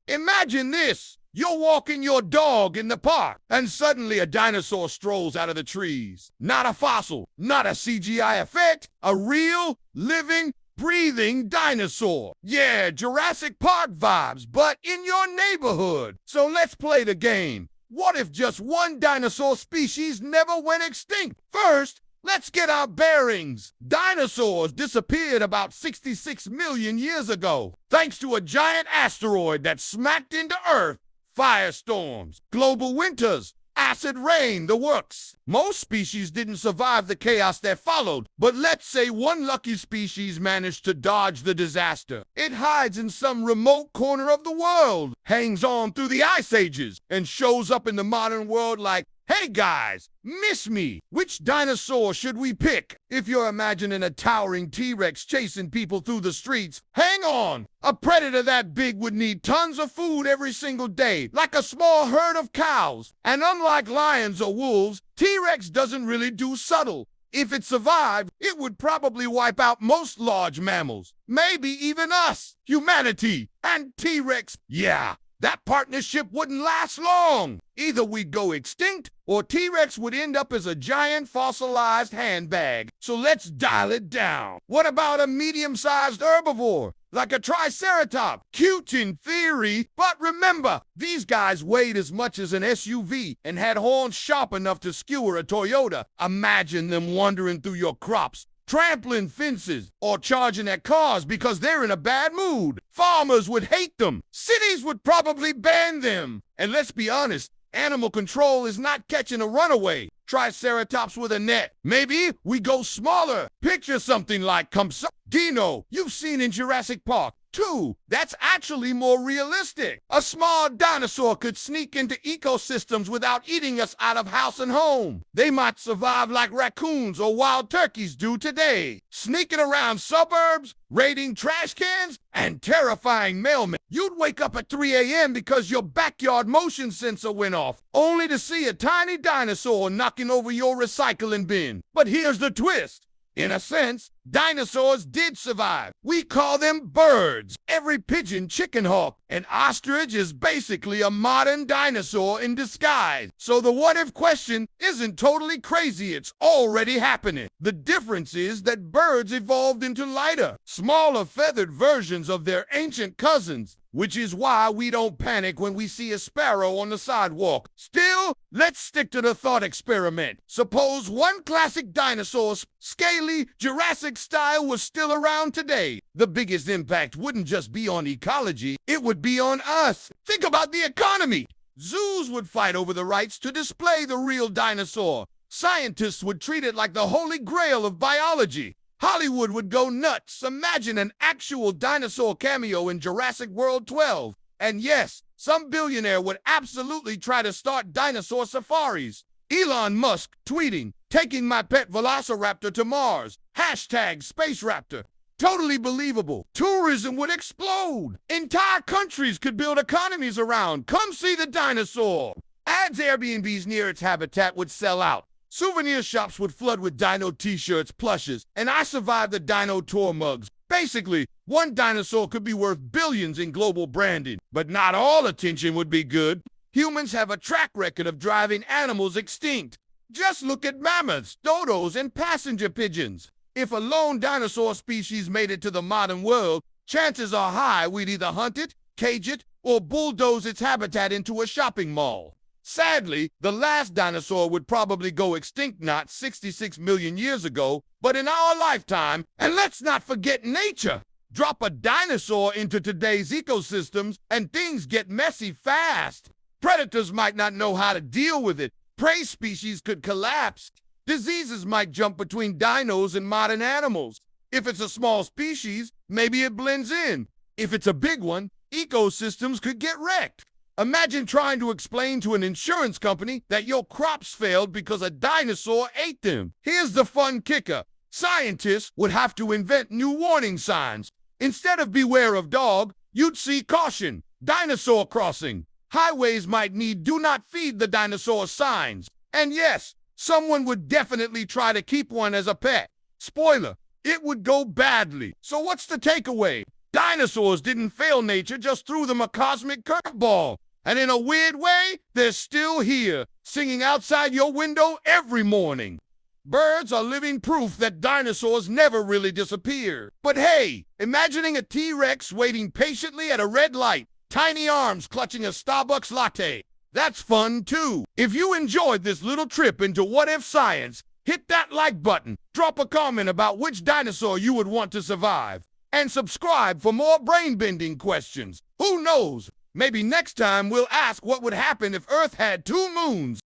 Imagine this. You're walking your dog in the park, and suddenly a dinosaur strolls out of the trees. Not a fossil, not a CGI effect, a real, living, breathing dinosaur. Yeah, Jurassic Park vibes, but in your neighborhood. So let's play the game. What if just one dinosaur species never went extinct? First, let's get our bearings. Dinosaurs disappeared about 66 million years ago, thanks to a giant asteroid that smacked into Earth. Firestorms, global winters, acid rain, the works. Most species didn't survive the chaos that followed, but let's say one lucky species managed to dodge the disaster. It hides in some remote corner of the world, hangs on through the ice ages, and shows up in the modern world like, hey guys, miss me. Which dinosaur should we pick? If you're imagining a towering T-Rex chasing people through the streets, hang on. A predator that big would need tons of food every single day, like a small herd of cows. And unlike lions or wolves, T-Rex doesn't really do subtle. If it survived, it would probably wipe out most large mammals. Maybe even us, humanity, and T-Rex. Yeah. That partnership wouldn't last long. Either we'd go extinct, or T-Rex would end up as a giant fossilized handbag. So let's dial it down. What about a medium-sized herbivore, like a triceratops? Cute in theory, but remember, these guys weighed as much as an SUV and had horns sharp enough to skewer a Toyota. Imagine them wandering through your crops, trampling fences, or charging at cars because they're in a bad mood. Farmers would hate them. Cities would probably ban them. And let's be honest, animal control is not catching a runaway Triceratops with a net. Maybe we go smaller. Picture something like Dino you've seen in Jurassic Park 2. That's actually more realistic. A small dinosaur could sneak into ecosystems without eating us out of house and home. They might survive like raccoons or wild turkeys do today, sneaking around suburbs, raiding trash cans, and terrifying mailmen. You'd wake up at 3 a.m. because your backyard motion sensor went off, only to see a tiny dinosaur knocking over your recycling bin. But here's the twist. In a sense, dinosaurs did survive. We call them birds. Every pigeon, chicken hawk, and ostrich is basically a modern dinosaur in disguise. So the what-if question isn't totally crazy. It's already happening. The difference is that birds evolved into lighter, smaller feathered versions of their ancient cousins, which is why we don't panic when we see a sparrow on the sidewalk. Still, let's stick to the thought experiment. Suppose one classic dinosaur, scaly, Jurassic style, was still around today. The biggest impact wouldn't just be on ecology, it would be on us. Think about the economy. Zoos would fight over the rights to display the real dinosaur. Scientists would treat it like the holy grail of biology. Hollywood would go nuts. Imagine an actual dinosaur cameo in Jurassic World 12. And yes, some billionaire would absolutely try to start dinosaur safaris. Elon Musk tweeting, taking my pet velociraptor to Mars. Hashtag Space Raptor. Totally believable. Tourism would explode. Entire countries could build economies around. Come see the dinosaur. Ads Airbnbs near its habitat would sell out. Souvenir shops would flood with dino t-shirts, plushes, and I survived the dino tour mugs. Basically, one dinosaur could be worth billions in global branding, but not all attention would be good. Humans have a track record of driving animals extinct. Just look at mammoths, dodos, and passenger pigeons. If a lone dinosaur species made it to the modern world, chances are high we'd either hunt it, cage it, or bulldoze its habitat into a shopping mall. Sadly, the last dinosaur would probably go extinct not 66 million years ago, but in our lifetime. And let's not forget nature. Drop a dinosaur into today's ecosystems and things get messy fast. Predators might not know how to deal with it. Prey species could collapse. Diseases might jump between dinos and modern animals. If it's a small species, maybe it blends in. If it's a big one, ecosystems could get wrecked. Imagine trying to explain to an insurance company that your crops failed because a dinosaur ate them. Here's the fun kicker. Scientists would have to invent new warning signs. Instead of beware of dog, you'd see caution, dinosaur crossing. Highways might need do not feed the dinosaur signs. And yes, someone would definitely try to keep one as a pet. Spoiler, it would go badly. So what's the takeaway? Dinosaurs didn't fail nature, just threw them a cosmic curveball. And in a weird way, they're still here, singing outside your window every morning. Birds are living proof that dinosaurs never really disappear. But hey, imagining a T-Rex waiting patiently at a red light, tiny arms clutching a Starbucks latte. That's fun too. If you enjoyed this little trip into what if science, hit that like button, drop a comment about which dinosaur you would want to survive, and subscribe for more brain-bending questions. Who knows? Maybe next time we'll ask what would happen if Earth had 2 moons.